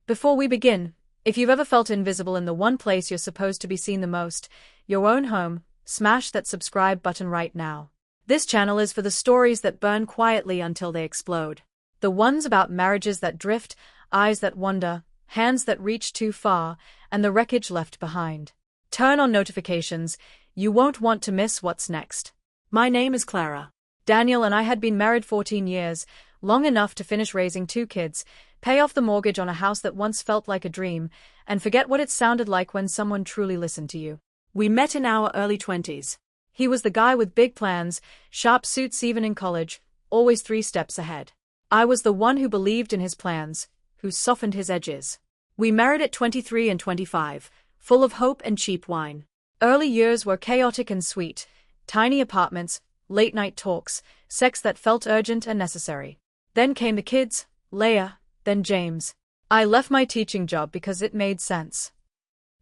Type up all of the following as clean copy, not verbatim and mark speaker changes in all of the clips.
Speaker 1: Before we begin, if you've ever felt invisible in the one place you're supposed to be seen the most, your own home, smash that subscribe button right now. This channel is for the stories that burn quietly until they explode. The ones about marriages that drift, eyes that wander, hands that reach too far, and the wreckage left behind. Turn on notifications, you won't want to miss what's next. My name is Clara. Daniel and I had been married 14 years, long enough to finish raising 2 kids, pay off the mortgage on a house that once felt like a dream, and forget what it sounded like when someone truly listened to you. We met in our early 20s. He was the guy with big plans, sharp suits even in college, always 3 steps ahead. I was the one who believed in his plans, who softened his edges. We married at 23 and 25, full of hope and cheap wine. Early years were chaotic and sweet, tiny apartments, late-night talks, sex that felt urgent and necessary. Then came the kids, Leia, then James. I left my teaching job because it made sense.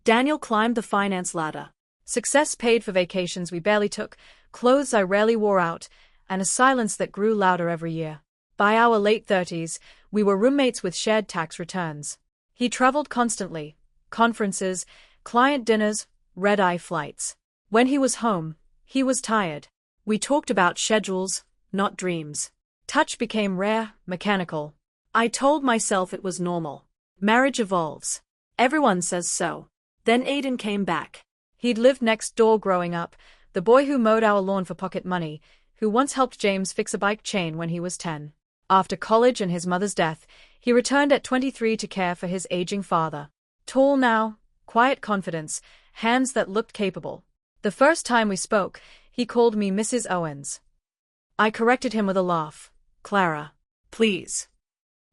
Speaker 1: Daniel climbed the finance ladder. Success paid for vacations we barely took, clothes I rarely wore out, and a silence that grew louder every year. By our late 30s, we were roommates with shared tax returns. He traveled constantly, conferences, client dinners, red-eye flights. When he was home, he was tired. We talked about schedules, not dreams. Touch became rare, mechanical. I told myself it was normal. Marriage evolves. Everyone says so. Then Aiden came back. He'd lived next door growing up, the boy who mowed our lawn for pocket money, who once helped James fix a bike chain when he was 10. After college and his mother's death, he returned at 23 to care for his aging father. Tall now, quiet confidence, hands that looked capable. The first time we spoke, he called me Mrs. Owens. I corrected him with a laugh. Clara, please.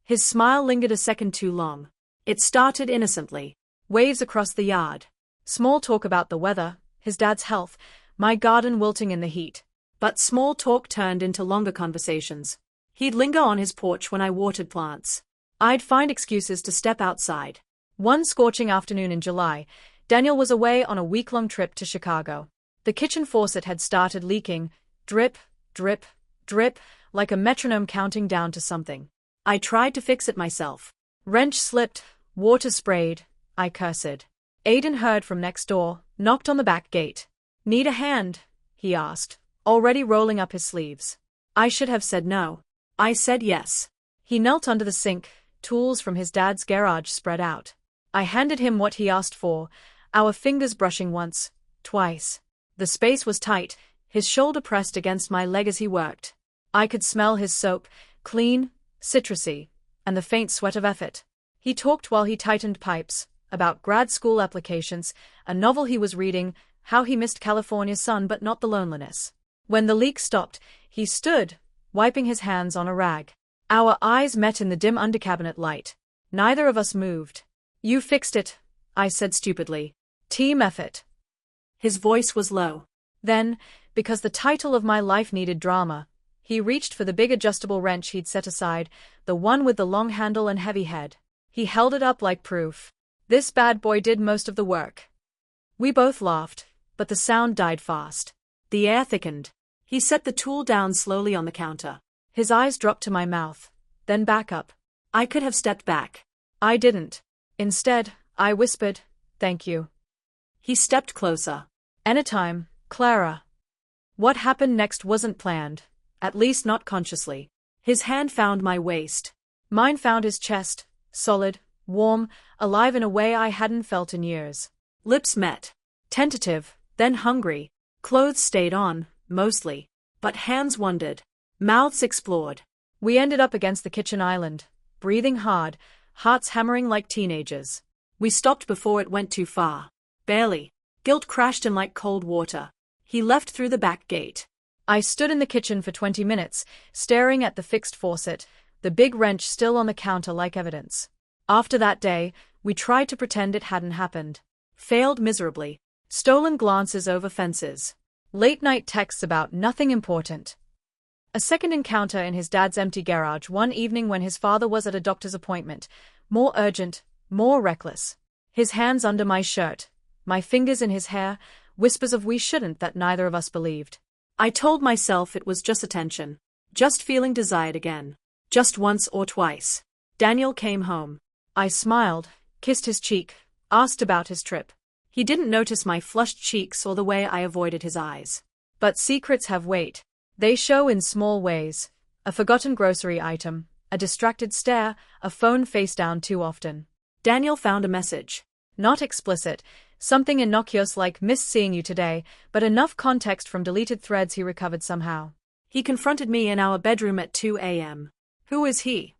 Speaker 1: His smile lingered a second too long. It started innocently. Waves across the yard. Small talk about the weather, his dad's health, my garden wilting in the heat. But small talk turned into longer conversations. He'd linger on his porch when I watered plants. I'd find excuses to step outside. One scorching afternoon in July, Daniel was away on a week-long trip to Chicago. The kitchen faucet had started leaking, drip, drip, drip, like a metronome counting down to something. I tried to fix it myself. Wrench slipped, water sprayed, I cursed. Aiden heard from next door, knocked on the back gate. Need a hand? He asked, already rolling up his sleeves. I should have said no. I said yes. He knelt under the sink, tools from his dad's garage spread out. I handed him what he asked for, our fingers brushing once, twice. The space was tight, his shoulder pressed against my leg as he worked. I could smell his soap, clean, citrusy, and the faint sweat of effort. He talked while he tightened pipes, about grad school applications, a novel he was reading, how he missed California's sun but not the loneliness. When the leak stopped, he stood, wiping his hands on a rag. Our eyes met in the dim undercabinet light. Neither of us moved. You fixed it, I said stupidly. Team effort. His voice was low. Then, because the title of my life needed drama, he reached for the big adjustable wrench he'd set aside, the one with the long handle and heavy head. He held it up like proof. This bad boy did most of the work. We both laughed, but the sound died fast. The air thickened. He set the tool down slowly on the counter. His eyes dropped to my mouth, then back up. I could have stepped back. I didn't. Instead, I whispered, "Thank you." He stepped closer. Anytime, Clara. What happened next wasn't planned, at least not consciously. His hand found my waist. Mine found his chest, solid, warm, alive in a way I hadn't felt in years. Lips met. Tentative, then hungry. Clothes stayed on, mostly. But hands wandered. Mouths explored. We ended up against the kitchen island, breathing hard, hearts hammering like teenagers. We stopped before it went too far. Barely. Guilt crashed in like cold water. He left through the back gate. I stood in the kitchen for 20 minutes, staring at the fixed faucet, the big wrench still on the counter like evidence. After that day, we tried to pretend it hadn't happened. Failed miserably. Stolen glances over fences. Late-night texts about nothing important. A second encounter in his dad's empty garage one evening when his father was at a doctor's appointment. More urgent, more reckless. His hands under my shirt, my fingers in his hair, whispers of we shouldn't that neither of us believed. I told myself it was just attention. Just feeling desired again. Just once or twice. Daniel came home. I smiled, kissed his cheek, asked about his trip. He didn't notice my flushed cheeks or the way I avoided his eyes. But secrets have weight. They show in small ways. A forgotten grocery item, a distracted stare, a phone face down too often. Daniel found a message. Not explicit, something innocuous like "missed seeing you today," but enough context from deleted threads he recovered somehow. He confronted me in our bedroom at 2 a.m. Who is he?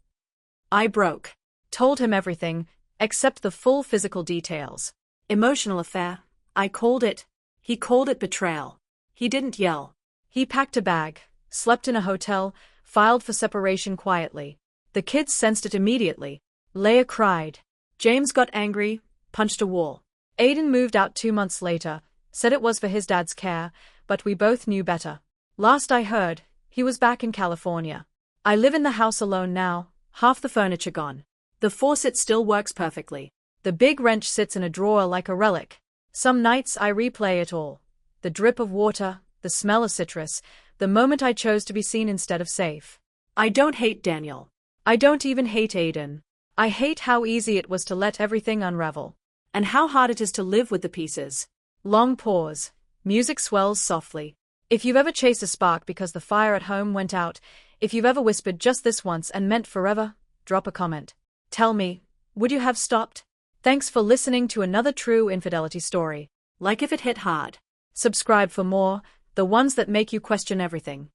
Speaker 1: I broke. Told him everything, except the full physical details. Emotional affair, I called it. He called it betrayal. He didn't yell. He packed a bag, slept in a hotel, filed for separation quietly. The kids sensed it immediately. Leia cried. James got angry, punched a wall. Aiden moved out 2 months later, said it was for his dad's care, but we both knew better. Last I heard, he was back in California. I live in the house alone now, half the furniture gone. The faucet still works perfectly. The big wrench sits in a drawer like a relic. Some nights I replay it all. The drip of water, the smell of citrus, the moment I chose to be seen instead of safe. I don't hate Daniel. I don't even hate Aiden. I hate how easy it was to let everything unravel. And how hard it is to live with the pieces. Long pause. Music swells softly. If you've ever chased a spark because the fire at home went out, if you've ever whispered just this once and meant forever, drop a comment. Tell me, would you have stopped? Thanks for listening to another true infidelity story. Like if it hit hard. Subscribe for more, the ones that make you question everything.